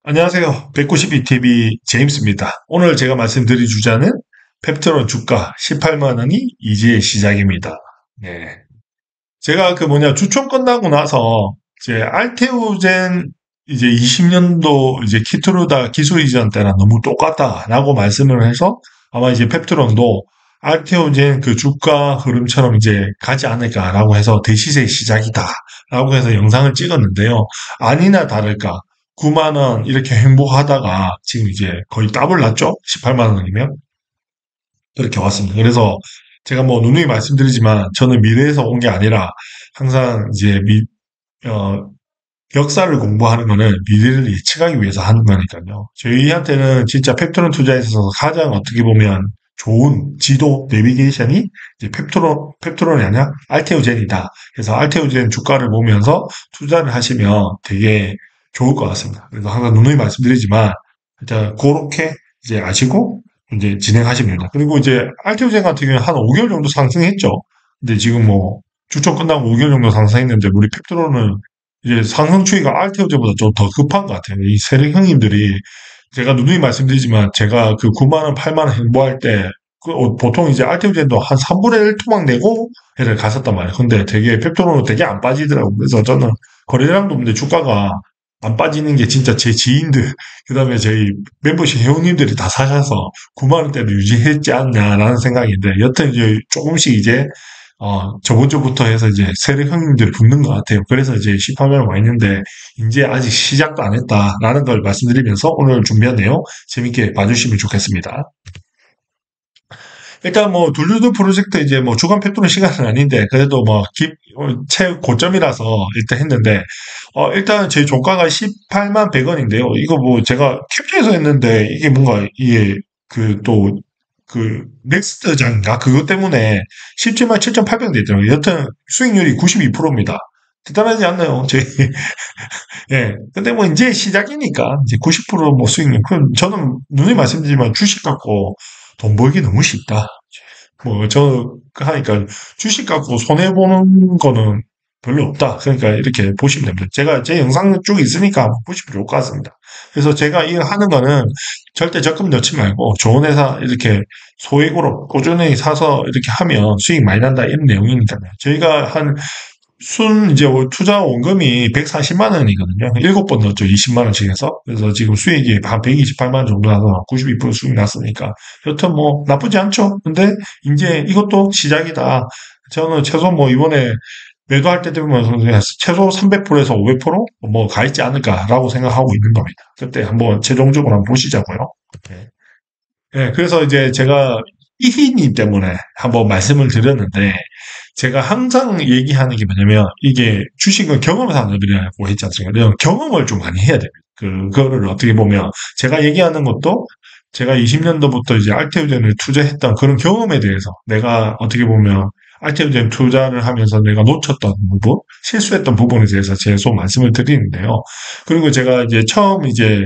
안녕하세요. 192TV 제임스입니다. 오늘 제가 말씀드릴 주자는 펩트론 주가 18만 원이 이제 시작입니다. 네. 제가 주총 끝나고 나서 이제 알테오젠 이제 20년도 이제 키트루다 기술 이전 때랑 너무 똑같다라고 말씀을 해서 아마 이제 펩트론도 알테오젠 그 주가 흐름처럼 이제 가지 않을까라고 해서 대시세 시작이다라고 해서 영상을 찍었는데요. 아니나 다를까 9만 원 이렇게 행보하다가 지금 이제 거의 더블 났죠? 18만 원이면 이렇게 왔습니다. 그래서 제가 뭐 누누이 말씀드리지만 저는 미래에서 온 게 아니라 항상 이제 어, 역사를 공부하는 거는 미래를 예측하기 위해서 하는 거니까요. 저희한테는 진짜 펩트론 투자에 있어서 가장 어떻게 보면 좋은 지도 내비게이션이 이제 펩트론이 아니라 알테오젠이다. 그래서 알테오젠 주가를 보면서 투자를 하시면 되게 좋을 것 같습니다. 그래서 항상 누누이 말씀드리지만 일단 그렇게 이제 아시고 이제 진행하시면 됩니다. 그리고 이제 알테오젠 같은 경우는 한 5개월 정도 상승했죠. 근데 지금 뭐 주총 끝나고 5개월 정도 상승했는데 우리 펩트론은 이제 상승 추이가 알테오제보다 좀 더 급한 것 같아요. 이 세력 형님들이 제가 누누이 말씀드리지만 제가 그 9만 원, 8만 원 행보할 때 보통 이제 알테오젠도 한 3분의 1 토막 내고 해를 갔었단 말이에요. 근데 되게 펩토론은 되게 안 빠지더라고요. 그래서 저는 거래량도 없는데 주가가 안 빠지는 게 진짜 제 지인들, 그다음에 저희 멤버십 회원님들이 다 사셔서 9만 원대로 유지했지 않냐라는 생각인데 여튼 이제 조금씩 이제 저번 주부터 해서 이제 세력 형님들이 붙는 것 같아요. 그래서 이제 18만 와 있는데, 이제 아직 시작도 안 했다라는 걸 말씀드리면서 오늘 준비한 내용 재밌게 봐주시면 좋겠습니다. 일단 뭐, 둘루드 프로젝트 이제 뭐, 주간 팩토는 시간은 아닌데, 그래도 뭐, 최고점이라서 일단 했는데, 일단 제 종가가 18만 100원인데요. 이거 뭐, 제가 캡처해서 했는데, 이게 뭔가, 이게, 또, 넥스트장인가? 그것 때문에 17만 7,800원 돼 있더라고요. 여튼 수익률이 92%입니다. 대단하지 않나요? 저희, 예. 근데 뭐 이제 시작이니까, 이제 90%뭐 수익률. 그럼 저는 누누이 말씀드리지만 주식 갖고 돈 벌기 너무 쉽다. 뭐, 하니까 주식 갖고 손해보는 거는 별로 없다. 그러니까 이렇게 보시면 됩니다. 제가 제 영상 쭉 있으니까 한번 보시면 좋을 것 같습니다. 그래서 제가 이 하는 거는 절대 적금 넣지 말고 좋은 회사 이렇게 소액으로 꾸준히 사서 이렇게 하면 수익 많이 난다 이런 내용이니까요. 저희가 이제 투자 원금이 140만 원이거든요. 7번 넣었죠. 20만 원씩 해서. 그래서 지금 수익이 한 128만 원 정도 나서 92% 수익 났으니까. 여튼 뭐 나쁘지 않죠. 근데 이제 이것도 시작이다. 저는 최소 뭐 이번에 매도할 때 되면 최소 300%에서 500%뭐 가 있지 않을까라고 생각하고 있는 겁니다. 그때 한번 최종적으로 한번 보시자고요. 네. 네, 그래서 이제 제가 이희님 때문에 한번 말씀을 드렸는데, 제가 항상 얘기하는 게 뭐냐면, 이게 주식은 경험 산업이라고 했지 않습니까? 그래서 경험을 좀 많이 해야 됩니다. 그거를 어떻게 보면, 제가 얘기하는 것도 제가 20년도부터 이제 알테오젠을 투자했던 그런 경험에 대해서 내가 어떻게 보면 알테오젠 투자를 하면서 내가 놓쳤던 부분, 실수했던 부분에 대해서 계속 말씀을 드리는데요. 그리고 제가 이제 처음 이제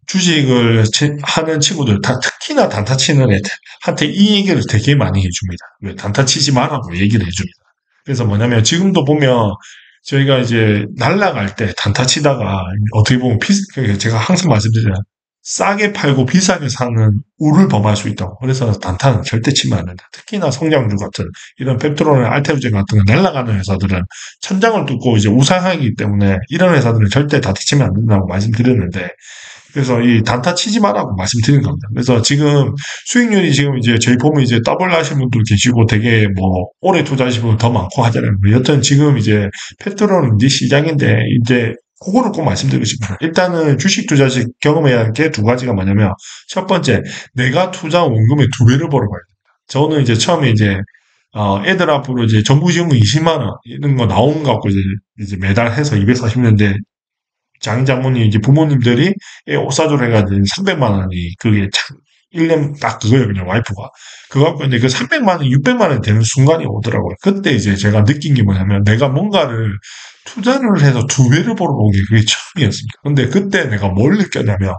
주식을 하는 친구들, 특히나 단타 치는 애들한테 이 얘기를 되게 많이 해줍니다. 왜 단타 치지 말라고 얘기를 해줍니다. 그래서 뭐냐면 지금도 보면 저희가 이제 날라갈 때 단타 치다가 어떻게 보면 제가 항상 말씀드려요. 싸게 팔고 비싸게 사는 우를 범할 수 있다고. 그래서 단타는 절대 치면 안 된다. 특히나 성장주 같은 이런 펩트론이나 알테오젠 같은 거 날아가는 회사들은 천장을 뚫고 이제 우상하기 때문에 이런 회사들은 절대 단타 치면 안 된다고 말씀드렸는데, 그래서 이 단타 치지 마라고 말씀드린 겁니다. 그래서 지금 수익률이 지금 이제 저희 보면 이제 더블 하신 분들 계시고 되게 뭐 오래 투자하신 분들 더 많고 하잖아요. 여튼 지금 이제 페트롤은 이제 시장인데 이제 그거를 꼭 말씀드리고 싶습니다. 일단은 주식 투자식 경험해야 할 게 두 가지가 뭐냐면, 첫 번째, 내가 투자 원금의 두 배를 벌어봐야 됩니다. 저는 이제 처음에 이제 애들 앞으로 이제 정부지원금 20만 원 이런 거 나온 거 갖고 이제 매달 해서 240년대 장인장모님 이제 부모님들이 옷 사주를 해가지고 300만 원이 그게 참 1년 딱 그거예요. 그냥 와이프가 그거 갖고 이제 그 300만 원, 600만 원이 되는 순간이 오더라고요. 그때 이제 제가 느낀 게 뭐냐면, 내가 뭔가를 투자를 해서 두 배를 벌어본 게 그게 처음이었습니다. 근데 그때 내가 뭘 느꼈냐면,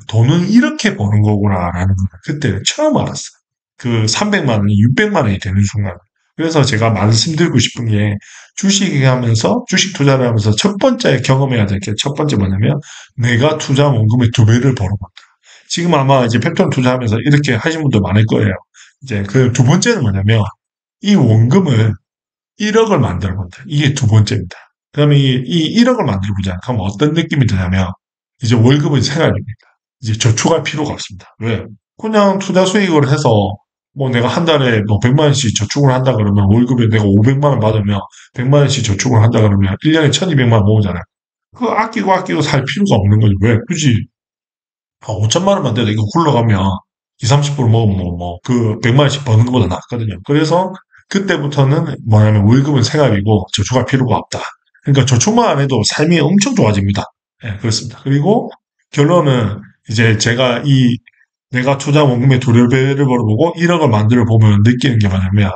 돈은 이렇게 버는 거구나라는 걸 그때 처음 알았어요. 그 300만 원이 600만 원이 되는 순간. 그래서 제가 말씀드리고 싶은 게 주식 투자를 하면서 첫 번째 경험해야 될 게 첫 번째 뭐냐면 내가 투자 원금의 두 배를 벌어본다. 지금 아마 이제 팩토리 투자하면서 이렇게 하신 분들 많을 거예요. 이제 그 두 번째는 뭐냐면 이 원금을 1억을 만들어 본다. 이게 두 번째입니다. 그러면 이 1억을 만들어 보자. 그럼 어떤 느낌이 드냐면 이제 월급은 생활입니다. 이제 저축할 필요가 없습니다. 왜? 그냥 투자 수익을 해서 뭐 내가 한 달에 뭐 100만 원씩 저축을 한다 그러면 월급에 내가 500만 원 받으면 100만 원씩 저축을 한다 그러면 1년에 1200만 원 모으잖아요. 그거 아끼고 살 필요가 없는 거지. 왜? 굳이 5천만 원만 돼도 이거 굴러가면 2, 30% 먹으면 그 100만 원씩 버는 것보다 낫거든요. 그래서 그때부터는 뭐냐면 월급은 생활이고 저축할 필요가 없다. 그러니까 저축만 안 해도 삶이 엄청 좋아집니다. 예, 그렇습니다. 그리고 결론은 이제 제가 내가 투자 원금의 두 배를 벌어보고 1억을 만들어 보면 느끼는 게 뭐냐면,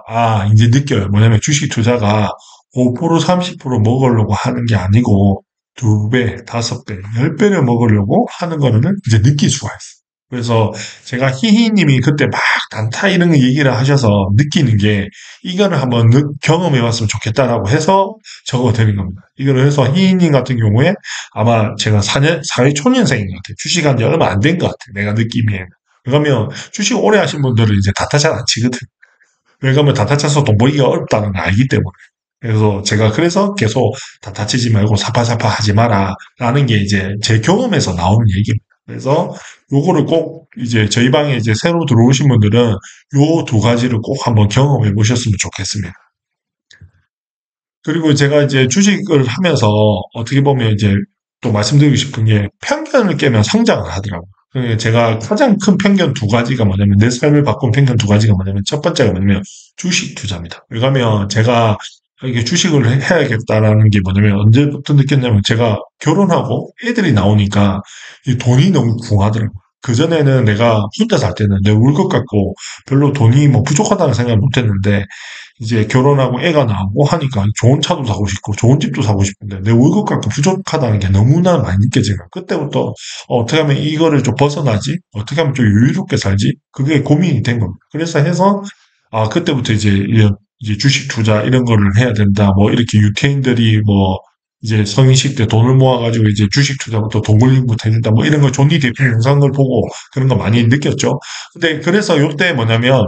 이제 느껴요. 뭐냐면 주식 투자가 5%, 30% 먹으려고 하는 게 아니고, 두 배, 다섯 배, 열 배를 먹으려고 하는 거는 이제 느낄 수가 있어요. 그래서 제가 히히님이 그때 막 단타 이런 거 얘기를 하셔서 느끼는 게 이거를 한번 경험해 봤으면 좋겠다라고 해서 적어드린 겁니다. 이거를 해서 히히님 같은 경우에 아마 제가 사회초년생인 것 같아요. 주식한 지 얼마 안 된 것 같아요. 내가 느낌에. 그러면 주식 오래 하신 분들은 이제 다타 잘 안 치거든. 왜냐면 다타 쳐서 돈 벌기가 어렵다는 걸 알기 때문에. 그래서 제가 그래서 계속 다타 치지 말고 사파사파 하지 마라. 라는 게 이제 제 경험에서 나오는 얘기입니다. 그래서 요거를 꼭 이제 저희 방에 이제 새로 들어오신 분들은 요 두 가지를 꼭 한번 경험해 보셨으면 좋겠습니다. 그리고 제가 이제 주식을 하면서 어떻게 보면 이제 또 말씀드리고 싶은 게 편견을 깨면 성장을 하더라고요. 제가 가장 큰 편견 두 가지가 뭐냐면 내 삶을 바꾼 편견 두 가지가 뭐냐면 첫 번째가 뭐냐면 주식 투자입니다. 왜냐하면 제가 이게 주식을 해야겠다라는 게 뭐냐면 언제부터 느꼈냐면 제가 결혼하고 애들이 나오니까 이 돈이 너무 궁하더라고요. 그전에는 내가 혼자 살 때는 내 월급 갖고 별로 돈이 뭐 부족하다는 생각을 못 했는데 이제 결혼하고 애가 나오고 하니까 좋은 차도 사고 싶고 좋은 집도 사고 싶은데 내 월급 갖고 부족하다는 게 너무나 많이 느껴져요. 그때부터 어떻게 하면 이거를 좀 벗어나지? 어떻게 하면 좀 여유롭게 살지? 그게 고민이 된 겁니다. 그래서 해서 그때부터 이제 주식 투자 이런 거를 해야 된다. 뭐 이렇게 유태인들이 뭐 이제 성인식 때 돈을 모아가지고 이제 주식 투자부터 돈 굴림부터 해준다. 뭐 이런 거 존니 대표 영상을 보고 그런 거 많이 느꼈죠. 근데 그래서 요때 뭐냐면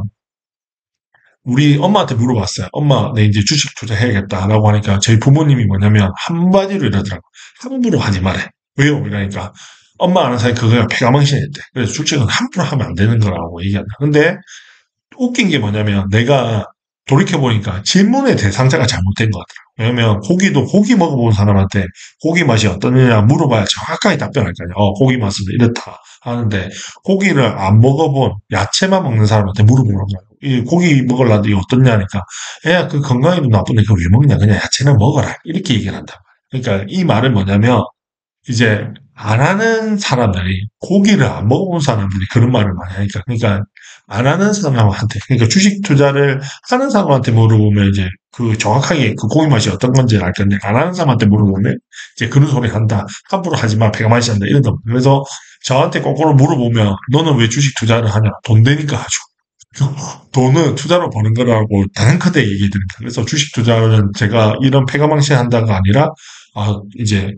우리 엄마한테 물어봤어요. 엄마, 내 이제 주식 투자해야겠다라고 하니까 저희 부모님이 뭐냐면 한마디로 이러더라고. 함부로 하지 말래. 왜요? 이러니까 엄마 아는 사이 그거가 폐가망신했대. 그래서 주식은 함부로 하면 안 되는 거라고 얘기한다. 근데 웃긴 게 뭐냐면 내가 돌이켜보니까 질문의 대상자가 잘못된 것 같더라고. 왜냐면 고기 먹어본 사람한테 고기 맛이 어떠느냐 물어봐야 정확하게 답변할 거 아니야. 고기 맛은 이렇다 하는데 고기를 안 먹어본 야채만 먹는 사람한테 물어보는 거야. 이 고기 먹으려는데 이게 어떻냐니까 야, 그 건강에도 나쁜데 그걸 왜 먹냐? 그냥 야채는 먹어라. 이렇게 얘기를 한다. 그러니까 이 말은 뭐냐면 이제 안 하는 사람들이 고기를 안 먹어본 사람들이 그런 말을 많이 하니까 그러니까 안 하는 사람한테 그러니까 주식 투자를 하는 사람한테 물어보면 이제 그 정확하게 그 고기 맛이 어떤 건지 알 텐데 안 하는 사람한테 물어보면 이제 그런 소리 한다 함부로 하지 마 배가 맛이 난다 이런 거 그래서 저한테 거꾸로 물어보면 너는 왜 주식 투자를 하냐 돈 되니까 하죠. 돈은 투자로 버는 거라고 단언컨대 얘기 드립니다. 그래서 주식 투자는 제가 이런 패가망신 한다가 아니라 이제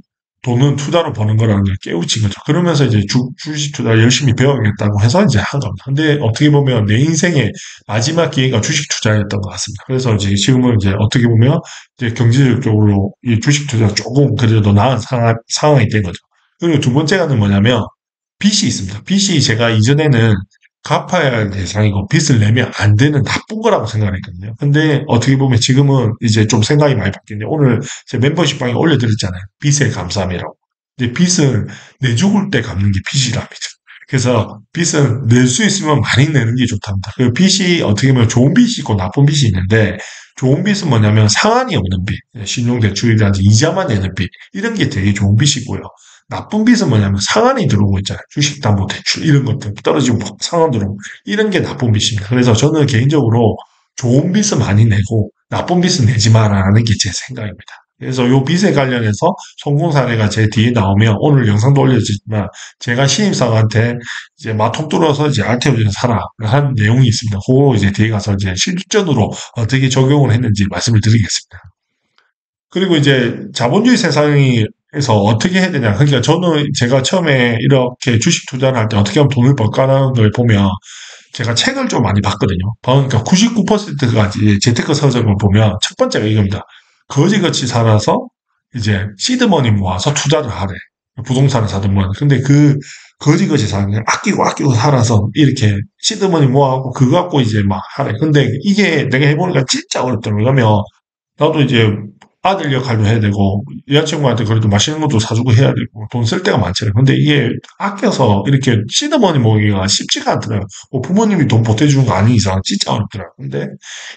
돈은 투자로 버는 거라는 걸 깨우친 거죠. 그러면서 이제 주식 투자 열심히 배워야겠다고 해서 이제 한 겁니다. 근데 어떻게 보면 내 인생의 마지막 기회가 주식 투자였던 것 같습니다. 그래서 이제 지금은 이제 어떻게 보면 이제 경제적으로 이 주식 투자 조금 그래도 나은 상황이 된 거죠. 그리고 두 번째가는 뭐냐면 빚이 있습니다. 빚이 제가 이전에는 갚아야 할 대상이고 빚을 내면 안 되는 나쁜 거라고 생각했거든요. 근데 어떻게 보면 지금은 이제 좀 생각이 많이 바뀌는데 오늘 제 멤버십 방에 올려드렸잖아요. 빚에 감사함이라고. 근데 빚은 내 죽을 때 갚는 게 빚이랍니다. 그래서 빚은 낼 수 있으면 많이 내는 게 좋답니다. 그 빚이 어떻게 보면 좋은 빚이 있고 나쁜 빚이 있는데 좋은 빚은 뭐냐면 상한이 없는 빚, 신용대출이라든지 이자만 내는 빚 이런 게 되게 좋은 빚이고요. 나쁜 빚은 뭐냐면 상한이 들어오고 있잖아요. 주식담보대출 이런 것들 떨어지고 상한 들어오고 이런 게 나쁜 빚입니다. 그래서 저는 개인적으로 좋은 빚은 많이 내고 나쁜 빚은 내지 마라는 게 제 생각입니다. 그래서 요 빚에 관련해서 성공 사례가 제 뒤에 나오면 오늘 영상도 올려지지만 제가 신입사원한테 이제 마통 뚫어서 이제 알테오젠 사라 한 내용이 있습니다. 그거 이제 뒤에 가서 이제 실전으로 어떻게 적용을 했는지 말씀을 드리겠습니다. 그리고 이제 자본주의 세상에서 어떻게 해야 되냐. 그러니까 저는 제가 처음에 이렇게 주식 투자를 할 때 어떻게 하면 돈을 벌까라는 걸 보면 제가 책을 좀 많이 봤거든요. 그러니까 99%가 이제 재테크 서적을 보면 첫 번째가 이겁니다. 거지같이 살아서 이제 시드머니 모아서 투자를 하래. 부동산을 사든 뭐. 근데 그 거지같이 사는 게 아끼고 아끼고 살아서 이렇게 시드머니 모아갖고 그거 갖고 이제 막 하래. 근데 이게 내가 해보니까 진짜 어렵더라고요. 왜냐면 나도 이제 아들 역할도 해야 되고 여자친구한테 그래도 맛있는 것도 사주고 해야 되고 돈 쓸 데가 많잖아요. 근데 이게 아껴서 이렇게 시드머니 모으기가 쉽지가 않더라고요. 뭐 부모님이 돈 보태주는 거 아닌 이상 진짜 어렵더라고요. 근데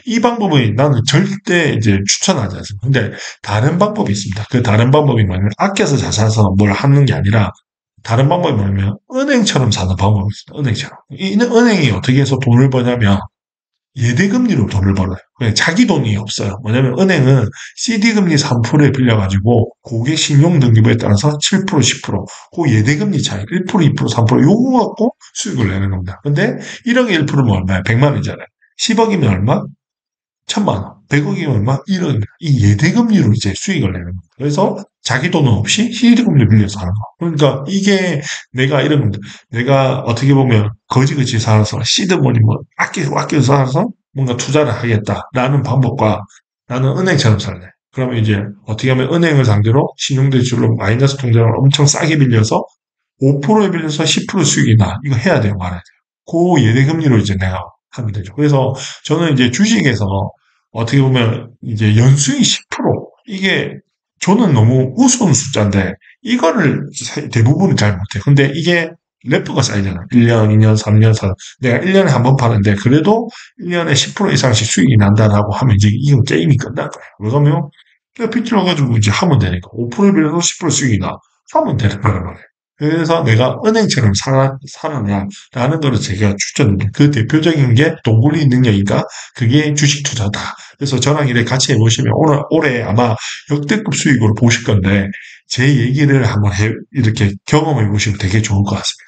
이 방법은 나는 절대 이제 추천하지 않습니다. 근데 다른 방법이 있습니다. 그 다른 방법이 뭐냐면 아껴서 자사서 뭘 하는 게 아니라 다른 방법이 뭐냐면 은행처럼 사는 방법이 있습니다. 은행처럼. 이 은행이 어떻게 해서 돈을 버냐면 예대금리로 돈을 벌어요. 그냥 자기 돈이 없어요. 뭐냐면 은행은 CD금리 3%에 빌려가지고 고객 신용등급에 따라서 7%, 10%, 그 예대금리 차이 1%, 2%, 3% 요거 갖고 수익을 내는 겁니다. 근데 1억에 1%면 얼마야? 100만 원이잖아요. 10억이면 얼마? 1000만 원. 100억이면 얼마? 1억입니다. 이 예대금리로 이제 수익을 내는 겁니다. 그래서 자기 돈은 없이 CD금리 빌려서 하는 거. 그러니까 이게 내가 이런 겁니다. 내가 어떻게 보면 거지같이 살아서 시드머니 뭐 아끼고 아끼고 살아서 뭔가 투자를 하겠다라는 방법과 나는 은행처럼 살래. 그러면 이제 어떻게 하면 은행을 상대로 신용대출로 마이너스 통장을 엄청 싸게 빌려서 5%에 빌려서 10% 수익이 나. 이거 해야 돼요, 말아야 돼요. 그 예대금리로 이제 내가 하면 되죠. 그래서 저는 이제 주식에서 어떻게 보면 이제 연수익 10% 이게 저는 너무 우스운 숫자인데 이거를 대부분은 잘 못해요. 근데 이게 래프가 쌓이잖아. 1년, 2년, 3년, 4년. 내가 1년에 한 번 파는데 그래도 1년에 10% 이상씩 수익이 난다라고 하면 이제 이건 게임이 끝날 거예요. 왜냐면 그냥 빚을 가지고 이제 하면 되니까 5% 빌려서 10% 수익이 나. 하면 되는 거란 말이에요. 그래서 내가 은행처럼 살아냐라는 거를 제가 추천드립니다. 그 대표적인 게 동굴리 능력이니까 그게 주식 투자다. 그래서 저랑 이렇게 같이 해보시면 올해 아마 역대급 수익으로 보실 건데 제 얘기를 한번 이렇게 경험해 보시면 되게 좋을 것 같습니다.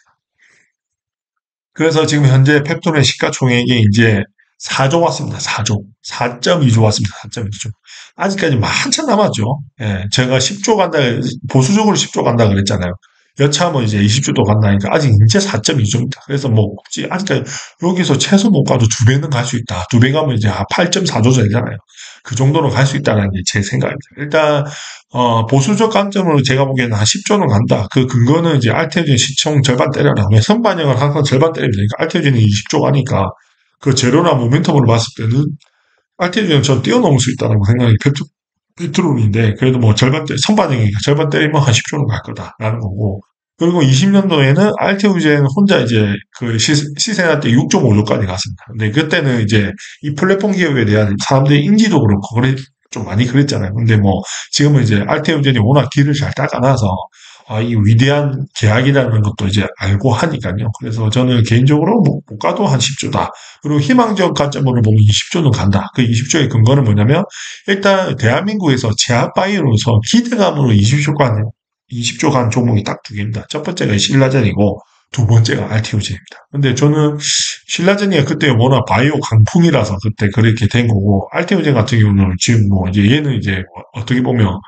그래서 지금 현재 펩톤의 시가총액이 이제 4조 왔습니다. 4조. 4.2조 왔습니다. 4.2조. 아직까지 한참 남았죠. 예, 제가 10조 간다, 보수적으로 10조 간다 그랬잖아요. 여차하면 이제 20조도 간다니까 아직 이제 4.2조입니다. 그래서 뭐 굳이 아직까지 여기서 최소 못 가도 두 배는 갈 수 있다. 두 배 가면 이제 8.4조 되잖아요. 그 정도로 갈 수 있다는 게 제 생각입니다. 일단 보수적 관점으로 제가 보기에는 한 10조는 간다. 그 근거는 이제 알테오젠 시총 절반 때려라. 왜 선반영을 항상 절반 때리면 되니까 알테오젠이 20조 가니까 그 재료나 모멘텀으로 봤을 때는 알테오젠은 전 뛰어넘을 수 있다고 생각이 페트롤인데 그래도 뭐 선반영이니까 절반 때리면 한 10조는 갈 거다라는 거고 그리고 20년도에는 알테오젠 혼자 이제 그 시세나 때 6.5조까지 갔습니다. 근데 그때는 이제 이 플랫폼 기업에 대한 사람들의 인지도 그렇고 좀 많이 그랬잖아요. 근데 뭐 지금은 이제 알테오젠이 워낙 길을 잘 닦아놔서 이 위대한 계약이라는 것도 이제 알고 하니까요. 그래서 저는 개인적으로 못 가도 한 10조다. 그리고 희망적 관점으로 보면 20조는 간다. 그 20조의 근거는 뭐냐면 일단 대한민국에서 제약 바이오로서 기대감으로 20조 간 종목이 딱 두 개입니다. 첫 번째가 신라젠이고 두 번째가 알테오젠입니다. 근데 저는 신라젠이 그때 워낙 바이오 강풍이라서 그때 그렇게 된 거고 알테오젠 같은 경우는 지금 뭐 이제 얘는 이제 어떻게 보면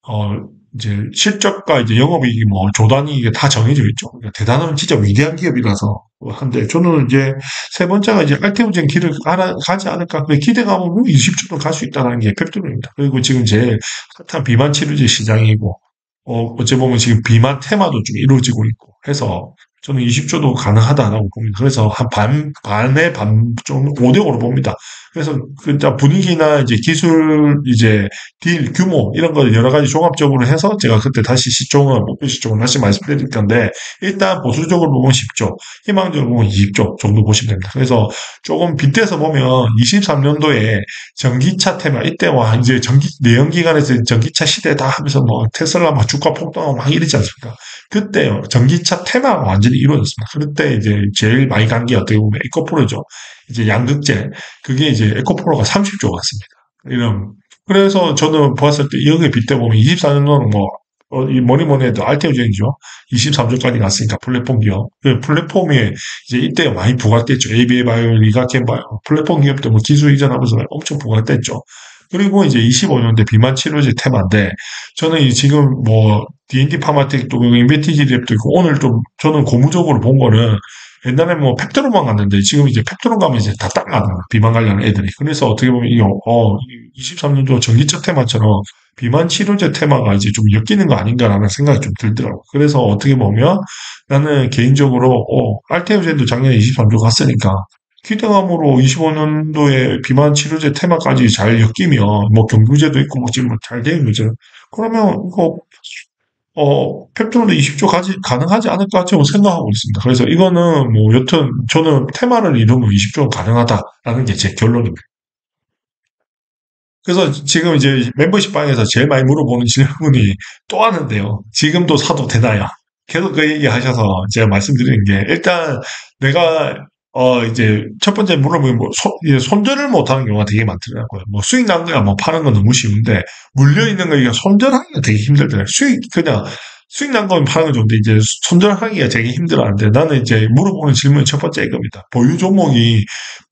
어, 이제 실적과 이제 영업이익이 뭐 조단이 이게 다 정해져 있죠. 그러니까 대단한 진짜 위대한 기업이라서 한데 저는 이제 세 번째가 이제 알테오젠 길을 가지 않을까. 그 기대감은 20조도 갈 수 있다는 게 펩토입니다. 그리고 지금 제일 핫한 비만 치료제 시장이고 어찌 보면 지금 비만 테마도 좀 이루어지고 있고 해서 저는 20조도 가능하다라고 봅니다. 그래서 한 반에 반 좀 5대5로 봅니다. 그래서 그 분위기나 이제 기술 이제 딜 규모 이런 걸 여러 가지 종합적으로 해서 제가 그때 다시 목표 시총을 다시 말씀드릴 건데 일단 보수적으로 보면 10조, 희망적으로 보면 20조 정도 보시면 됩니다. 그래서 조금 빗대서 보면 23년도에 전기차 테마 이때와 이제 내연기관에서 전기차 시대다 하면서 뭐 테슬라 막 주가 폭등하고 막 이러지 않습니까? 그때 전기차 테마가 완전히 이루어졌습니다. 그때 이제 제일 많이 간 게 어떻게 보면 에코프로죠. 이제 양극재 그게 이제 에코프로가 30조 같습니다. 이런 그래서 저는 보았을 때 여기에 빗대보면 24년도는 뭐, 이 뭐니 뭐니 해도 알테오젠이죠. 23조까지 갔으니까 플랫폼 기업. 그 플랫폼에 이제 이때 많이 부각됐죠. ABA 바이오, 리가켄 바이오. 플랫폼 기업도 뭐 기술 이전하면서 엄청 부각됐죠. 그리고 이제 25년대 비만 치료제 테마인데, 저는 지금 뭐, D&D 파마텍도 인베티지 랩도 있고, 오늘 좀, 저는 고무적으로 본 거는, 옛날에 뭐 펩트론만 갔는데 지금 이제 펩트론 가면 이제 다 딱 비만 관련 애들이. 그래서 어떻게 보면 이 23년도 전기차 테마처럼 비만 치료제 테마가 이제 좀 엮이는 거 아닌가라는 생각이 좀 들더라고. 그래서 어떻게 보면 나는 개인적으로 알테오젠도 작년에 23조 갔으니까 기대감으로 25년도에 비만 치료제 테마까지 잘 엮이면 뭐 경구제도 있고 뭐 지금 잘 되는 거죠. 그러면 이거 펩톤도 20조 가능하지 않을까 좀 생각하고 있습니다. 그래서 이거는 뭐 여튼 저는 테마를 이루면 20조는 가능하다라는 게 제 결론입니다. 그래서 지금 이제 멤버십 방에서 제일 많이 물어보는 질문이 또 하는데요. 지금도 사도 되나요? 계속 그 얘기 하셔서 제가 말씀드리는 게 일단 내가 이제 첫 번째 물어보면 뭐 이제 손절을 못하는 경우가 되게 많더라고요. 뭐 수익 난 거야 뭐 파는 건 너무 쉬운데 물려 있는 거 이게 손절하기가 되게 힘들더라고요. 수익 난 거면 파는 건 좋은데 이제 손절하기가 되게 힘들어하는데 나는 이제 물어보는 질문이 첫 번째 이겁니다. 보유 종목이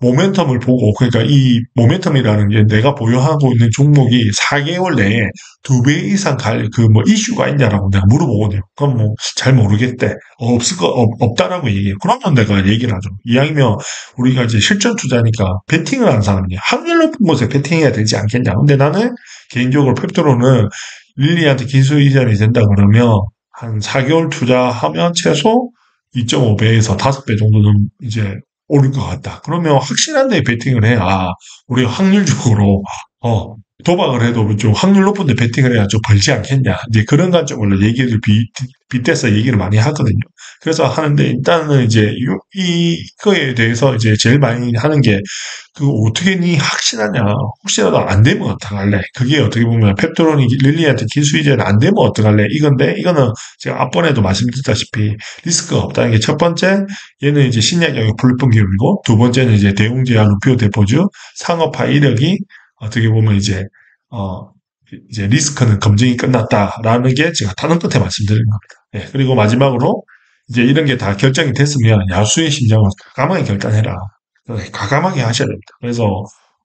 모멘텀을 보고 그러니까 이 모멘텀이라는 게 내가 보유하고 있는 종목이 4개월 내에 2배 이상 갈 그 뭐 이슈가 있냐라고 내가 물어보거든요. 그럼 뭐 잘 모르겠대. 없다라고 얘기해요. 그러면 내가 얘기를 하죠. 이왕이면 우리가 이제 실전 투자니까 베팅을 하는 사람이냐. 확률 높은 곳에 베팅해야 되지 않겠냐. 근데 나는 개인적으로 펩토로는 릴리한테 기술 이전이 된다 그러면 한 4개월 투자하면 최소 2.5배에서 5배 정도는 이제 오를 것 같다. 그러면 확실한 데 베팅을 해야 우리가 확률적으로 어 도박을 해도 좀 확률 높은 데 베팅을 해야 좀 벌지 않겠냐. 이제 그런 관점으로 얘기를 빗대서 얘기를 많이 하거든요. 그래서 하는데 일단은 이제 이거에 대해서 이제 제일 많이 하는 게 그 어떻게 니 확실하냐. 혹시라도 안 되면 어떡할래. 그게 어떻게 보면 펩토론이 릴리한테 기술이전 안 되면 어떡할래. 이건데 이거는 제가 앞번에도 말씀드렸다시피 리스크가 없다는 게 첫 번째 얘는 이제 신약영역 플랫폼 기업이고 두 번째는 이제 대웅제약 루피오 대포주 상업화 이력이 어떻게 보면 어 이제 리스크는 검증이 끝났다라는 게 제가 다른 끝에 말씀드린 겁니다. 예, 그리고 마지막으로 이제 이런 게 다 결정이 됐으면 야수의 심장을 과감하게 결단해라. 과감하게 하셔야 됩니다. 그래서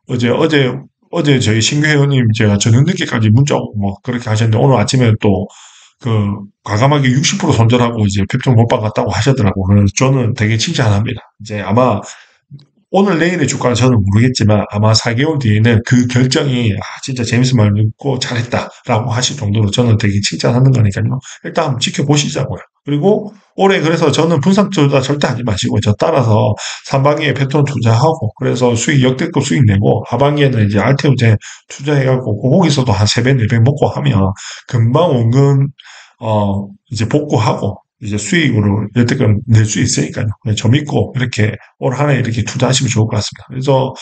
어제 어제 어제 저희 신규 회원님 제가 저녁 늦게까지 문자 오고 뭐 그렇게 하셨는데 오늘 아침에 또 그 과감하게 60% 손절하고 이제 펩톤 못 박았다고 하시더라고. 그래서 저는 되게 칭찬합니다. 이제 아마 오늘 내일의 주가는 저는 모르겠지만 아마 4개월 뒤에는 그 결정이 진짜 제임스 말 듣고 잘했다라고 하실 정도로 저는 되게 칭찬하는 거니까요. 일단 한번 지켜보시자고요. 그리고 올해 그래서 저는 분산 투자 절대 하지 마시고 저 따라서 상반기에 패턴 투자하고 그래서 수익 역대급 수익 내고 하반기에는 이제 알테오제 투자해갖고 거기서도 한 3배, 4배 먹고 하면 금방 원금 이제 복구하고 이제 수익으로 여태껏 낼 수 있으니까요. 저 믿고 이렇게 올 한 해 이렇게 투자하시면 좋을 것 같습니다. 그래서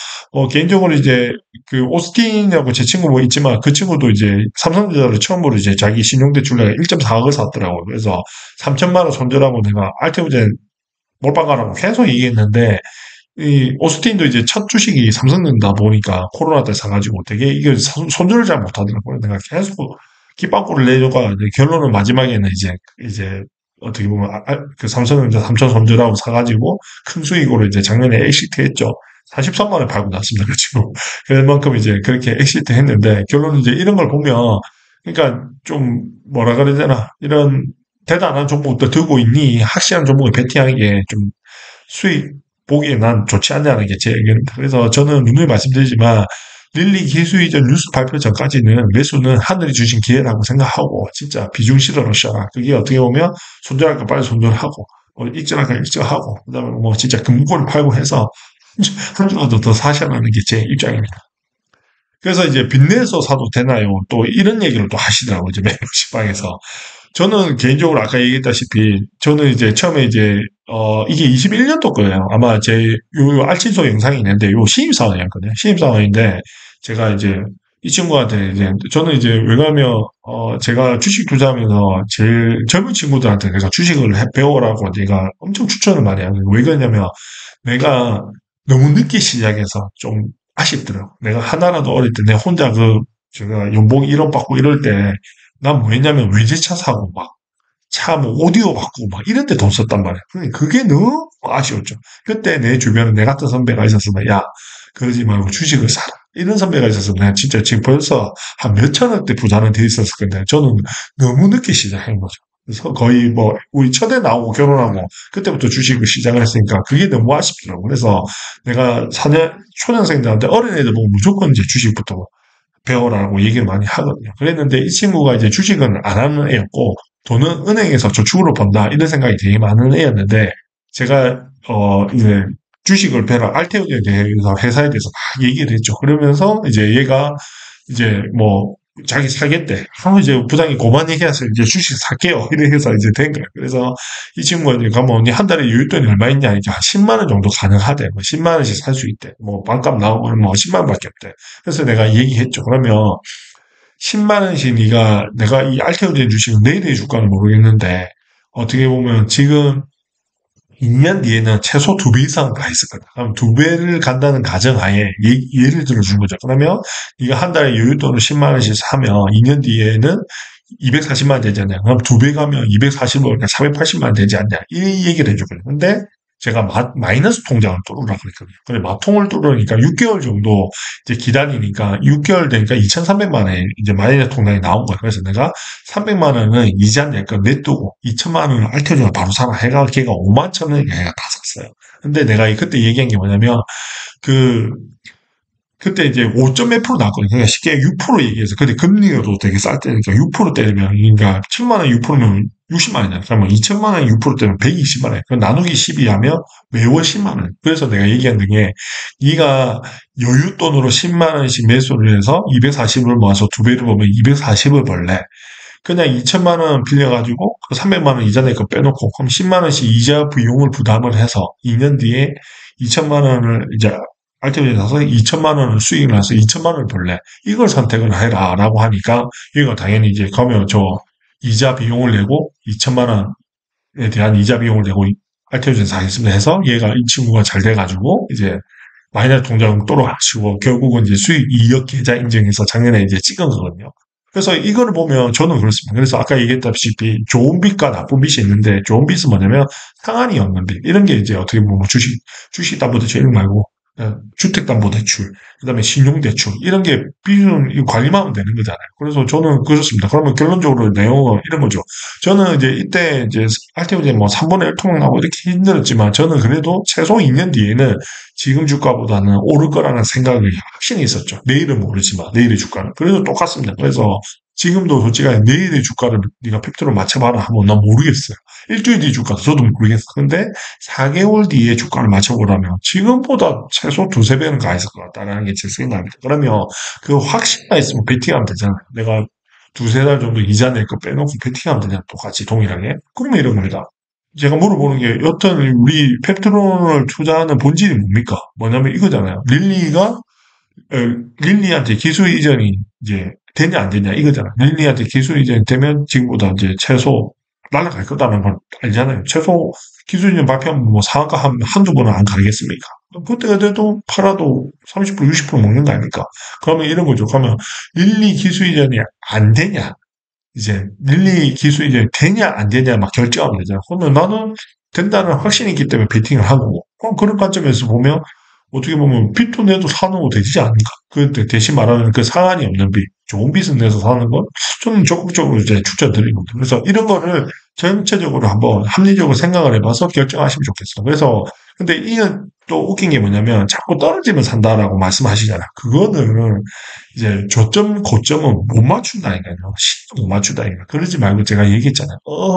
개인적으로 이제 그 오스틴이라고 제 친구 뭐 있지만 그 친구도 이제 삼성전자를 처음으로 이제 자기 신용대출에 1.4억을 샀더라고요. 그래서 3천만 원 손절하고 내가 알테오젠 몰빵가라고 계속 얘기했는데 이 오스틴도 이제 첫 주식이 삼성전자 보니까 코로나 때 사가지고 되게 이게 손절을 잘 못하더라고요. 내가 계속 깃방구를 내줘가 결론은 마지막에는 이제 어떻게 보면 그 삼성전자 3천 손절하고 사가지고 큰 수익으로 이제 작년에 엑시트 했죠. 43만 원에 팔고 났습니다. 그치고 그만큼 이제 그렇게 엑시트 했는데 결론은 이제 이런 걸 보면 그러니까 좀 뭐라 그래야 되나 이런 대단한 종목도 들고 있니 확실한 종목에 베팅하는 게 좀 수익 보기에 난 좋지 않냐는 게 제 의견입니다. 그래서 저는 누누이 말씀드리지만 릴리 기술 이전 뉴스 발표 전까지는 매수는 하늘이 주신 기회라고 생각하고 진짜 비중 실어로 쉬어라. 그게 어떻게 보면 손절할 거 빨리 손절하고 익절할 거 익절하고 그다음에 뭐 진짜 금고를 팔고 해서 한 주라도 더 사셔라는 게 제 입장입니다. 그래서 이제 빚내서 사도 되나요? 또 이런 얘기를 또 하시더라고요. 이제 멤버십방에서. 저는 개인적으로 아까 얘기했다시피 저는 이제 처음에 이제 이게 21년도 거예요. 아마 요 알친소 영상이 있는데 요 신입사원이었거든요. 신입사원인데 제가 이제 이 친구한테 이제 저는 이제 왜냐면 제가 주식 투자하면서 제일 젊은 친구들한테 내가 주식을 배워라고 내가 엄청 추천을 많이 하거든요. 왜 그러냐면 내가 너무 늦게 시작해서 좀 아쉽더라고. 내가 하나라도 어릴 때 내 혼자 그 제가 연봉 1억 받고 이럴 때, 난 뭐 했냐면 외제차 사고 막, 차 뭐 오디오 바꾸고 막 이런 데 돈 썼단 말이야. 그게 너무 아쉬웠죠. 그때 내 주변에 내 같은 선배가 있었으면, 야, 그러지 말고 주식을 사라. 이런 선배가 있었으면 내가 진짜 지금 벌써 한 몇천억대 부자는 돼 있었을 건데, 저는 너무 늦게 시작한 거죠. 그래서 거의 뭐, 우리 첫애 나오고 결혼하고, 그때부터 주식을 시작을 했으니까 그게 너무 아쉽더라고. 그래서 내가 초년생들한테 어린애들 보고 무조건 이제 주식부터 배워라고 얘기를 많이 하거든요. 그랬는데 이 친구가 이제 주식은 안 하는 애였고 돈은 은행에서 저축으로 번다 이런 생각이 되게 많은 애였는데 제가 이제 주식을 배라 알테오에 대해서 회사에 대해서 막 얘기를 했죠. 그러면서 이제 얘가 이제 뭐 자기 사겠대. 하면 이제 부장이 고만 얘기해서 이제 주식 살게요. 이래서 이제 된 거예요. 그래서 이 친구가 이제 가면 언니 한 달에 여윳돈이 얼마 있냐? 이제 한 10만 원 정도 가능하대. 뭐 10만 원씩 살 수 있대. 뭐 반값 나오면 뭐 10만 원밖에 없대. 그래서 내가 얘기했죠. 그러면 10만 원씩 내가 이 알테오젠 주식은 내일의 주가는 모르겠는데 어떻게 보면 지금 2년 뒤에는 최소 2배 이상 가 있을 거다. 그럼 2배를 간다는 가정하에 예를 들어준 거죠. 그러면 네가 한 달에 여윳돈을 10만 원씩 사면 2년 뒤에는 240만 원 되지 않냐. 그럼 2배 가면 240만 원, 그러니까 480만 원 되지 않냐. 이 얘기를 해주거든요. 근데 제가 마이너스 통장을 뚫으라 그랬거든요. 근데 마통을 뚫으니까 6개월 정도 이제 기다리니까 6개월 되니까 2,300만 원에 이제 마이너스 통장이 나온 거예요. 그래서 내가 300만 원은 이자 낼 거 내두고 2천만 원을 알켜주면 바로 사라 해가 걔가 5만 천 원에 걔가 다 샀어요. 근데 내가 그때 얘기한 게 뭐냐면 그 그때 이제 5점 몇 프로 나왔거든요. 그러니까 쉽게 6% 얘기해서. 근데 금리도 되게 쌀 때니까 6% 때리면, 그러니까 7만 원 6%면 60만 원이잖아요. 그러면 2천만 원 6% 때리면 120만 원. 그럼 나누기 12 하면 매월 10만 원. 그래서 내가 얘기한 게, 네가 여윳돈으로 10만 원씩 매수를 해서 240을 모아서 두 배를 보면 240을 벌래. 그냥 2천만 원 빌려가지고 300만 원 이자 낼 거 빼놓고 그럼 10만 원씩 이자 비용을 부담을 해서 2년 뒤에 2천만 원을 이제 알테오에 나서 2천만 원을 수익을 나서 2천만 원을 벌래. 이걸 선택을 해라라고 하니까 얘가 당연히 이제 가면 저 이자 비용을 내고 2천만 원에 대한 이자 비용을 내고 알테오젠 사겠습니다 해서 얘가 이 친구가 잘 돼가지고 이제 마이너스 통장 떨어가지고 결국은 이제 수익 2억 계좌 인증해서 작년에 이제 찍은 거거든요. 그래서 이거를 보면 저는 그렇습니다. 그래서 아까 얘기했다시피 좋은 빚과 나쁜 빚이 있는데 좋은 빚은 뭐냐면 상한이 없는 빚. 이런 게 이제 어떻게 보면 주식담보대출 이런 거 말고 주택담보대출, 그다음에 신용대출 이런 게 빚은 관리만 하면 되는 거잖아요. 그래서 저는 그렇습니다. 그러면 결론적으로 내용은 이런 거죠. 저는 이제 이때 이제 알테오제 뭐 3분의 1 토막 나고 이렇게 힘들었지만 저는 그래도 최소 2년 뒤에는 지금 주가보다는 오를 거라는 생각이 확신이 있었죠. 내일은 모르지만 내일의 주가는 그래도 똑같습니다. 그래서 지금도 솔직히 내일의 주가를 네가 팩트로 맞춰봐라 하면 난 모르겠어요. 일주일 뒤 주가 저도 모르겠어. 근데 4개월 뒤에 주가를 맞춰보라면 지금보다 최소 두세 배는 가 있을 것 같다라는 게 제 생각입니다. 그러면 그 확신만 있으면 베팅하면 되잖아요. 내가 두세 달 정도 이자 낼 거 빼놓고 베팅하면 되잖아요. 똑같이 동일하게. 그러면 이런 겁니다. 제가 물어보는 게 여튼 우리 펩트론을 투자하는 본질이 뭡니까? 뭐냐면 이거잖아요. 릴리한테 기술 이전이 이제 되냐 안 되냐 이거잖아. 릴리한테 기술 이전이 되면 지금보다 이제 최소 날아갈 거다는 걸 알잖아요. 최소 기술 이전 발표하면 뭐 상한가 한두 번은 안 가겠습니까? 그때 그래도 팔아도 30% 60% 먹는 거 아닙니까? 그러면 이런 거죠. 그러면 릴리 기술 이전이 안 되냐? 이제 릴리 기술이 이제 되냐 안 되냐 막 결정하면 되잖아. 그러면 나는 된다는 확신이 있기 때문에 베팅을 하고 그런 관점에서 보면 어떻게 보면 빚도 내도 사는 거 되지 않을까? 그 대신 말하는 그 상한이 없는 빚, 좋은 빚을 내서 사는 건 저는 적극적으로 이제 추천드립니다. 그래서 이런 거를 전체적으로 한번 합리적으로 생각을 해봐서 결정하시면 좋겠어요. 그래서 근데 이는 또 웃긴 게 뭐냐면 자꾸 떨어지면 산다라고 말씀하시잖아. 그거는 이제 저점 고점은 못 맞춘다니까요. 시도 못 맞춘다니까. 그러지 말고 제가 얘기했잖아요.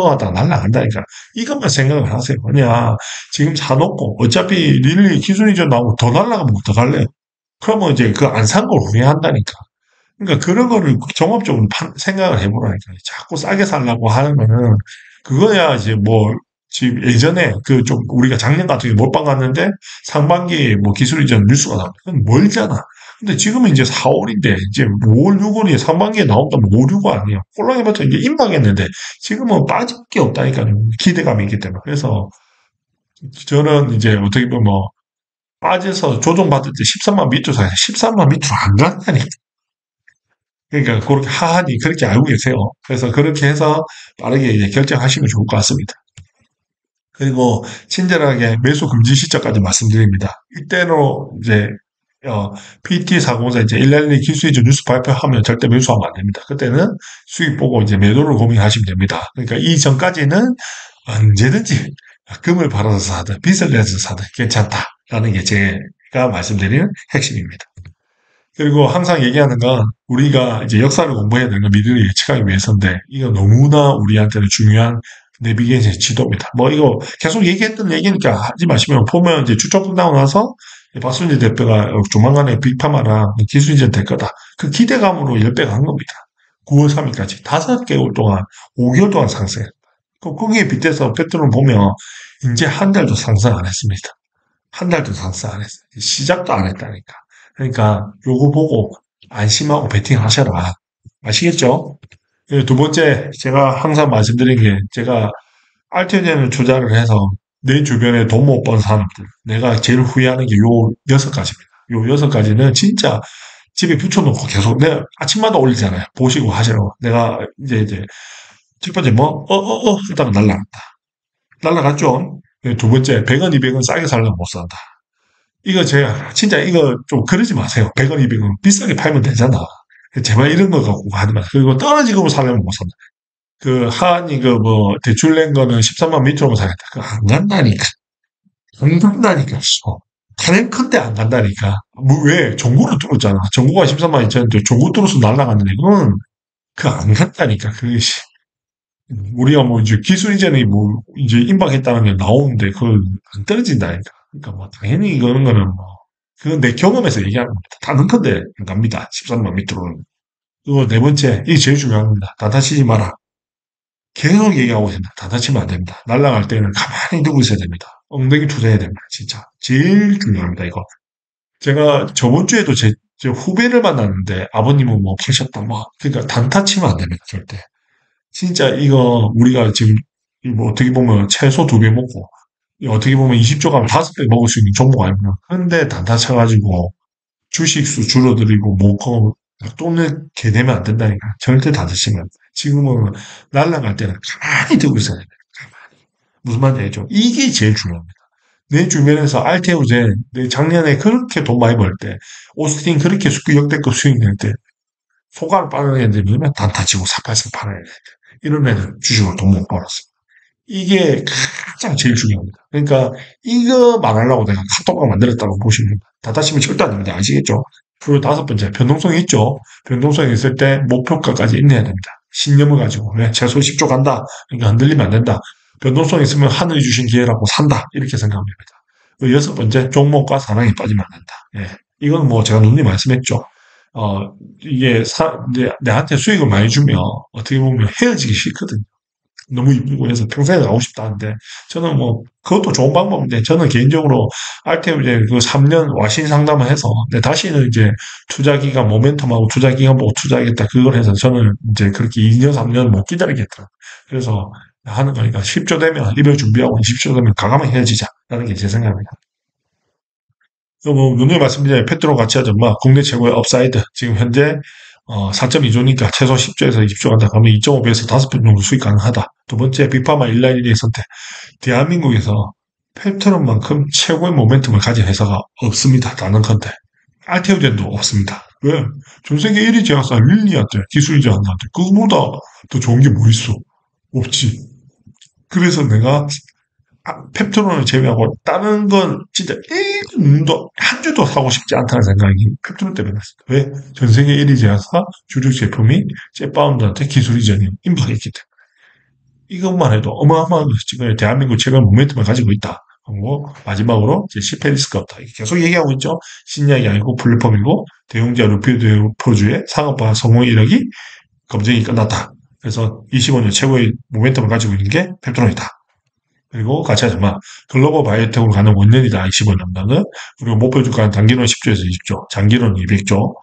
하다 날라간다니까. 이것만 생각을 하세요. 뭐냐 지금 사놓고 어차피 릴리 기술 이전 나오고 더 날라가면 어떡할래요? 그러면 이제 그 안 산 걸 후회한다니까. 그러니까 그런 거를 종합적으로 생각을 해보라니까. 자꾸 싸게 살라고 하는 거는 그거야 이제 뭐 지금 예전에 그 좀 우리가 작년 같은 경우 몰빵 갔는데 상반기에 뭐 기술 이전 뉴스가 나오면 그건 멀잖아. 근데 지금은 이제 4월인데 이제 5월 6월에 상반기에 나온다면 5, 6월 아니에요. 홀랑이부터 이제 임박했는데 지금은 빠질 게 없다니까요. 기대감이 있기 때문에. 그래서 저는 이제 어떻게 보면 뭐 빠져서 조정받을 때 13만 밑으로 사요. 13만 밑으로 안 간다니까. 그러니까 그렇게 하하니 그렇게 알고 계세요. 그래서 그렇게 해서 빠르게 이제 결정하시면 좋을 것 같습니다. 그리고 친절하게 매수 금지 시점까지 말씀드립니다. 이때로 이제 PT404 이제 112 기술이전 뉴스 발표하면 절대 매수하면 안 됩니다. 그때는 수익 보고 이제 매도를 고민하시면 됩니다. 그러니까 이전까지는 언제든지 금을 팔아서 사든 빚을 내서 사든 괜찮다라는 게 제가 말씀드리는 핵심입니다. 그리고 항상 얘기하는 건 우리가 이제 역사를 공부해야 되는 건 미래를 예측하기 위해서인데 이거 너무나 우리한테는 중요한 내비게이션 지도입니다. 뭐 이거 계속 얘기했던 얘기니까 하지 마시면 보면 이제 주적 끝나고 나서 박순재 대표가 조만간에 빅파마랑 기술이전 될 거다. 그 기대감으로 10배가 한 겁니다. 9월 3일까지 5개월 동안 5개월 동안 상승. 거기에 빗대서 패턴을 보면 이제 한 달도 상승 안 했습니다. 한 달도 상승 안 했어요. 시작도 안 했다니까. 그러니까 요거 보고 안심하고 베팅 하셔라. 아시겠죠? 그리고 두 번째 제가 항상 말씀드린 게 제가 알트젠을 투자를 해서 내 주변에 돈 못 번 사람들 내가 제일 후회하는 게 요 6가지입니다. 요 6가지는 진짜 집에 붙여놓고 계속 내가 아침마다 올리잖아요. 보시고 하시라고. 내가 이제 첫 번째 뭐 하다가 날라갔다. 날라갔죠. 두 번째 100원 200원 싸게 살려면 못 산다. 이거 제가 진짜 이거 좀 그러지 마세요. 100원 200원 비싸게 팔면 되잖아. 제발 이런 거 갖고 하지 마세요. 그리고 떨어지고 살려면 못 산다. 그 하한이 그 뭐 대출 낸 거는 13만 밑으로만 사겠다. 그거 안 간다니까. 안 간다니까. 가장 큰데 안 간다니까. 뭐 왜? 종구를 뚫었잖아. 종구가 13만 2천인데 종구 뚫어서 날아갔는데 그건 그거 안 간다니까. 그 우리가 뭐 이제 기술 이전에 뭐 이제 임박했다는 게 나오는데 그걸 안 떨어진다니까. 그러니까 뭐 당연히 이거는 거는 뭐 그건 내 경험에서 얘기하는 겁니다. 다른 건데 안 갑니다. 13만 밑으로는. 그리고 네 번째, 이게 제일 중요한 겁니다. 다 다치지 마라. 계속 얘기하고 있습니다. 다 다치면 안 됩니다. 날아갈 때는 가만히 두고 있어야 됩니다. 엉덩이 투자해야 됩니다. 진짜. 제일 중요합니다, 이거. 제가 저번 주에도 제 후배를 만났는데 아버님은 뭐 파셨다, 뭐. 그러니까 단타 치면 안 됩니다, 절대. 진짜 이거 우리가 지금 뭐 어떻게 보면 채소 2배 먹고 어떻게 보면 20조 가면 5배 먹을 수 있는 종목 아닙니까? 근데 단타 쳐가지고 주식수 줄어들이고 뭐고 돈을 개되면 안 된다니까. 절대 다 드시면. 지금은 날아갈 때는 가만히 들고 있어야 됩니다. 무슨 말인지 알죠? 이게 제일 중요합니다. 내 주변에서 알테오젠, 내 작년에 그렇게 돈 많이 벌 때, 오스틴 그렇게 역대급 수익 낼 때, 소가를 빠는 애들이면 단타 치고 사팔씩 파는 애들. 이런 애들 주식으로 돈 못 벌었어요. 이게 가장 제일 중요합니다. 그러니까 이거 말하려고 내가 카톡방 만들었다고 보시면 다 다시면 절대 안 됩니다. 아시겠죠? 그리고 다섯 번째, 변동성이 있죠. 변동성이 있을 때 목표가까지 인내해야 됩니다. 신념을 가지고 최소 10조 간다. 그러니까 흔들리면 안 된다. 변동성 있으면 하늘이 주신 기회라고 산다. 이렇게 생각하면 됩니다. 그 여섯 번째, 종목과 사랑이 빠지면 안 된다. 이건 뭐 제가 누누이 말씀했죠. 이게 이제 내한테 수익을 많이 주면 어떻게 보면 헤어지기 싫거든요. 너무 이쁘고 해서 평생에 가고 싶다는데 저는 뭐 그것도 좋은 방법인데 저는 개인적으로 알테오 이제 그 3년 와신 상담을 해서 다시는 이제 투자 기간 모멘텀하고 투자 기간 보고 투자하겠다 그걸 해서 저는 이제 그렇게 2년 3년 못 기다리겠더라. 그래서 하는 거니까 10조 되면 이별 준비하고 20조 되면 과감하게 헤어지자라는 게 제 생각입니다. 뭐 누누이 말씀드린 페트로 가치와 막 국내 최고의 업사이드 지금 현재 4.2조니까 최소 10조에서 20조 간다. 그러면 2.5배에서 5배 정도 수익 가능하다. 두 번째, 빅파마 191의 선택. 대한민국에서 펩트론만큼 최고의 모멘텀을 가진 회사가 없습니다. 다른 건데. 알테오젠도 없습니다. 왜? 전 세계 1위 제약사 릴리한테, 기술이 제약사한테 그거보다 더 좋은 게 뭐 있어? 없지. 그래서 내가 펩트론을 제외하고 다른 건 진짜 1도 한 주도 사고 싶지 않다는 생각이 펩트론 때문에 났습니다. 왜? 전 세계 1위 제약사 주력 제품이 제 파운드한테 기술 이전이 임박했기 때문에 이것만 해도 어마어마한 지금 대한민국 최근 모멘텀을 가지고 있다. 그리고 마지막으로 이제 실패 리스크가 없다. 계속 얘기하고 있죠. 신약이 아니고 플랫폼이고 대웅자 루피드 포주의 상업화 성공 이력이 검증이 끝났다. 그래서 25년 최고의 모멘텀을 가지고 있는 게 펩트론이다. 그리고 같이 하지만 글로벌 바이오텍으로 가는 원년이다. 25년간은. 그리고 목표 주가는 단기론 10조에서 20조, 장기론 200조.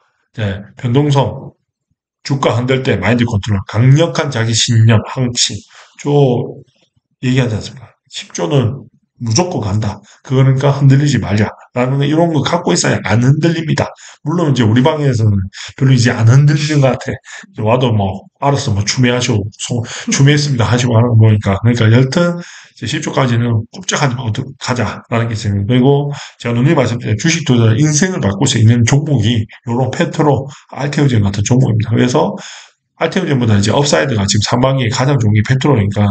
변동성, 주가 흔들 때 마인드 컨트롤, 강력한 자기 신념, 항치. 얘기하지 않습니까? 10조는 무조건 간다. 그러니까 흔들리지 말자. 라는 이런 거 갖고 있어야 안 흔들립니다. 물론 이제 우리 방에서는 별로 이제 안 흔들리는 것 같아. 이제 와도 뭐, 알았어, 뭐, 추매하시고, 추매했습니다. 하시고 하는 거니까. 그러니까 여튼, 이제 10조까지는 꼼짝하지 말고 가자라는 게 있어요. 그리고 제가 누님 말씀드린 주식 투자 인생을 바꿀 수 있는 종목이 요런 페트로, 알테오젠 같은 종목입니다. 그래서 알테오젠보다 이제 업사이드가 지금 상반기에 가장 좋은 게 페트로니까,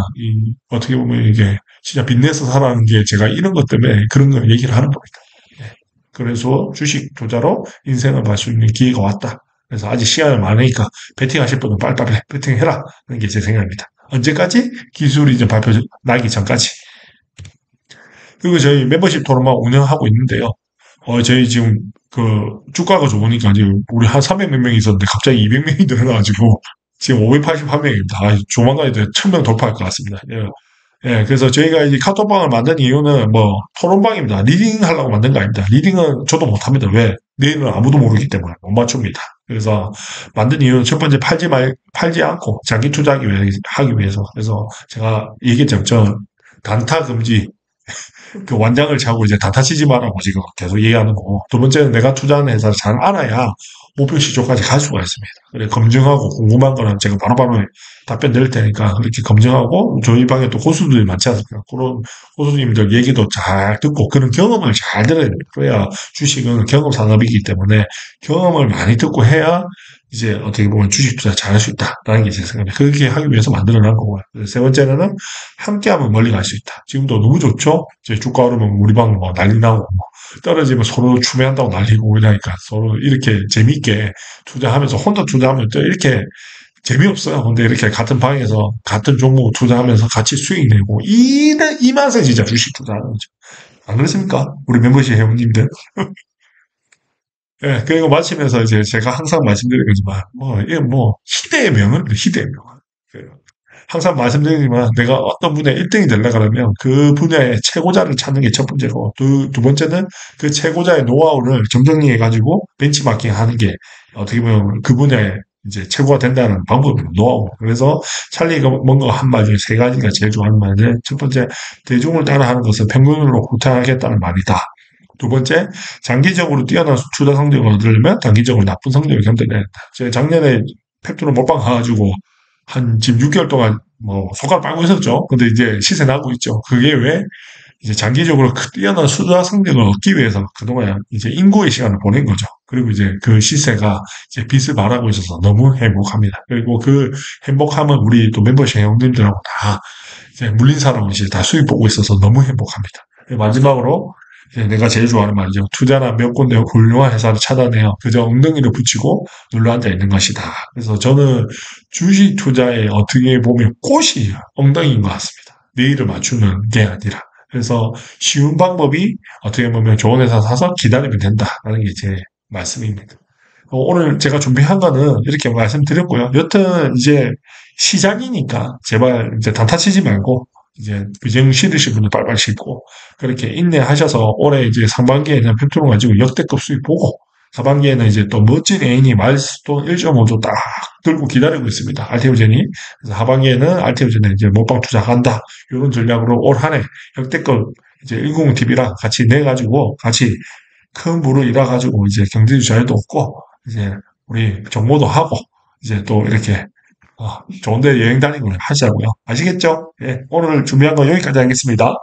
어떻게 보면 이게 진짜 빚내서 살아가는 게 제가 이런 것 때문에 그런 걸 얘기를 하는 겁니다. 예. 그래서 주식 투자로 인생을 볼 수 있는 기회가 왔다. 그래서 아직 시간이 많으니까 베팅하실 분은 빨리빨리 베팅해라. 하는 게 제 생각입니다. 언제까지? 기술이 이제 발표 나기 전까지. 그리고 저희 멤버십 토론만 운영하고 있는데요. 저희 지금 그 주가가 좋으니까 지금 우리 한 300 몇 명이 있었는데 갑자기 200명이 늘어나가지고 지금 581명입니다. 조만간 이제 1000명 돌파할 것 같습니다. 예. 예, 그래서 저희가 이 카톡방을 만든 이유는 뭐 토론방입니다. 리딩 하려고 만든 거 아닙니다. 리딩은 저도 못합니다. 왜? 내일은 아무도 모르기 때문에 못 맞춥니다. 그래서 만든 이유는 첫 번째 팔지 않고 장기 투자하기 하기 위해서. 그래서 제가 얘기했죠. 저 단타 금지 그 완장을 차고 이제 단타 치지 말라고 지금 계속 얘기하는 거고. 두 번째는 내가 투자하는 회사를 잘 알아야 목표 시초까지 갈 수가 있습니다. 그래, 검증하고 궁금한 거는 제가 바로바로 답변 드릴 테니까 그렇게 검증하고 저희 방에 또 고수들이 많지 않습니까? 그런 고수님들 얘기도 잘 듣고 그런 경험을 잘 들어야 됩니다. 그래야 주식은 경험 산업이기 때문에 경험을 많이 듣고 해야 이제 어떻게 보면 주식 투자 잘할 수 있다라는 게 제 생각입니다. 그렇게 하기 위해서 만들어 놓은 거고요. 세 번째는 함께하면 멀리 갈 수 있다. 지금도 너무 좋죠? 이제 주가 오르면 우리 방 뭐 난리 나고 뭐 떨어지면 서로 추매한다고 난리고 이러니까 서로 이렇게 재밌게 투자하면서 혼자 투자하면 또 이렇게 재미없어요. 근데 이렇게 같은 방에서 같은 종목 투자하면서 같이 수익 내고 이 맛에 진짜 주식 투자하는 거죠. 안 그렇습니까? 우리 멤버십 회원님들. 예, 그리고 마치면서 이제 제가 항상 말씀드리는 거지만, 이게 뭐, 희대의 명언, 희대의 명언. 항상 말씀드리지만, 내가 어떤 분야에 1등이 되려고 그러면 그 분야의 최고자를 찾는 게 첫 번째고, 두 번째는 그 최고자의 노하우를 점정리해가지고 벤치마킹 하는 게 어떻게 보면 그 분야에 이제 최고가 된다는 방법입니다. 노하우. 그래서 찰리가 뭔가 한 말 중에 세 가지가 제일 좋아하는 말인데, 첫 번째, 대중을 따라하는 것은 평균으로 후퇴하겠다는 말이다. 두 번째, 장기적으로 뛰어난 투자 성적을 얻으려면 단기적으로 나쁜 성적을 견뎌내야 된다. 제가 작년에 펩토로 몰빵 가가지고 한 지금 6개월 동안 뭐 손가락 빨고 있었죠. 근데 이제 시세 나고 있죠. 그게 왜 이제 장기적으로 뛰어난 투자 성적을 얻기 위해서 그동안 이제 인고의 시간을 보낸 거죠. 그리고 이제 그 시세가 이제 빛을 발하고 있어서 너무 행복합니다. 그리고 그 행복함은 우리 또 멤버십 회원님들하고 다 이제 물린 사람은 이제 다 수익 보고 있어서 너무 행복합니다. 마지막으로 내가 제일 좋아하는 말이죠. 투자나 몇 군데 훌륭한 회사를 찾아내어 그저 엉덩이를 붙이고 눌러앉아 있는 것이다. 그래서 저는 주식 투자에 어떻게 보면 꽃이 엉덩이인 것 같습니다. 내일을 맞추는 게 아니라. 그래서 쉬운 방법이 어떻게 보면 좋은 회사 사서 기다리면 된다라는 게 제 말씀입니다. 오늘 제가 준비한 거는 이렇게 말씀드렸고요. 여튼 이제 시작이니까 제발 이제 단타 치지 말고 이제 비중 실으신 분들 빨빨 싣고 그렇게 인내하셔서 올해 이제 상반기에는 펩토론 가지고 역대급 수익 보고 하반기에는 이제 또 멋진 애인이 마일스톤 1.5조 딱 들고 기다리고 있습니다. 알테오젠이. 그래서 하반기에는 알테오젠에 이제 몰빵 투자한다. 이런 전략으로 올 한 해 역대급 이제 190TV랑 같이 내가지고 같이 큰 부를 일어가지고 이제 경제주 자유도 얻고 이제 우리 정모도 하고 이제 또 이렇게 좋은데 여행 다니는 걸 하시자고요. 아시겠죠? 예, 오늘 준비한 건 여기까지 하겠습니다.